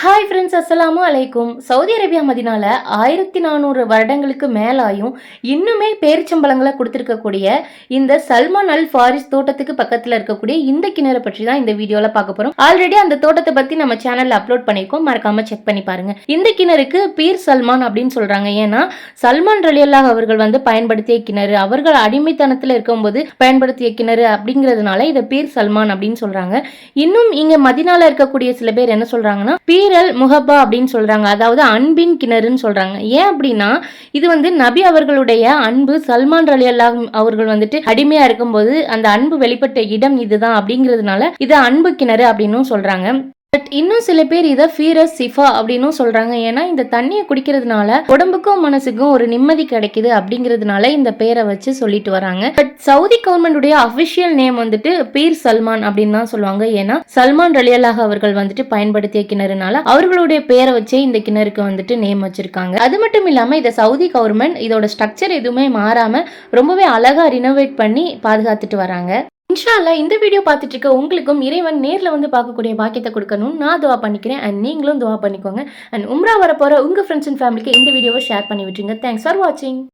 Hi friends, அஸ்ஸலாமு அலைக்கும். Saudi Arabia மதினால 1400 வருடங்களுக்கு மேலாயும் இன்னுமே பேரிச்சம்பழங்களை கொடுத்துருக்கக்கூடிய இந்த சல்மான் அல் ஃபாரிஸ் தோட்டத்துக்கு பக்கத்தில் இருக்கக்கூடிய இந்த கிணறு பற்றி தான் இந்த வீடியோவில் பார்க்க போகிறோம். ஆல்ரெடி அந்த தோட்டத்தை பற்றி நம்ம சேனலில் அப்லோட் பண்ணியிருக்கோம், மறக்காம செக் பண்ணி பாருங்க. இந்த கிணறுக்கு பீர் சல்மான் அப்படின்னு சொல்றாங்க. ஏன்னா சல்மான் ரலியல்லாஹு அவர்கள் பயன்படுத்திய கிணறு, அவர்கள் அடிமைத்தனத்தில் இருக்கும்போது பயன்படுத்திய கிணறு அப்படிங்கிறதுனால இதை பீர் சல்மான் அப்படின்னு சொல்றாங்க. இன்னும் இங்க மதினால இருக்கக்கூடிய சில பேர் என்ன சொல்றாங்கன்னா பீரல் முஹப்பா அப்படின்னு சொல்றாங்க, அதாவது அன்பின் கிணறுன்னு சொல்றாங்க. ஏன் அப்படின்னா இது நபி அவர்களுடைய அன்பு, சல்மான் ரலியல்லாஹு அவர்கள் அடிமையா இருக்கும்போது அந்த அன்பு வெளிப்பட்ட இடம் இதுதான் அப்படிங்கிறதுனால இது அன்பு கிணறு அப்படின்னு சொல்றாங்க. பட் இன்னும் சில பேர் இதை ஃபீரஸ் சிஃபா அப்படின்னு சொல்றாங்க. ஏன்னா இந்த தண்ணியை குடிக்கிறதுனால உடம்புக்கும் மனசுக்கும் ஒரு நிம்மதி கிடைக்குது அப்படிங்கிறதுனால இந்த பேரை வச்சு சொல்லிட்டு வராங்க. பட் சவுதி கவர்மெண்டுடைய அபிஷியல் நேம் பீர் சல்மான் அப்படின்னு தான் சொல்லுவாங்க. ஏன்னா சல்மான் ரலியல்லாஹு அவர்கள் பயன்படுத்திய கிணறுனால அவர்களுடைய பேரை வச்சே இந்த கிணறுக்கு நேம் வச்சிருக்காங்க. அது மட்டும் இல்லாம இதை சவுதி கவர்மெண்ட் இதோட ஸ்ட்ரக்சர் எதுவுமே மாறாம ரொம்பவே அழகா ரினோவேட் பண்ணி பாதுகாத்துட்டு வராங்க. இன்ஷா அல்லாஹ் இந்த வீடியோ பார்த்துட்டு இருக்க உங்களுக்கும் இறைவன் நேரில் பார்க்கக்கூடிய பாக்கியத்தை கொடுக்கணும் நான் துவா பண்ணிக்கிறேன். அண்ட் நீங்களும் துவா பண்ணிக்கோங்க. அண்ட் உம்ரா வரப்போற உங்க ஃப்ரெண்ட்ஸ் அண்ட் ஃபேமிலிக்கு இந்த வீடியோவை ஷேர் பண்ணி விட்டுருங்க. தேங்க்ஸ் ஃபார் வாட்சிங்.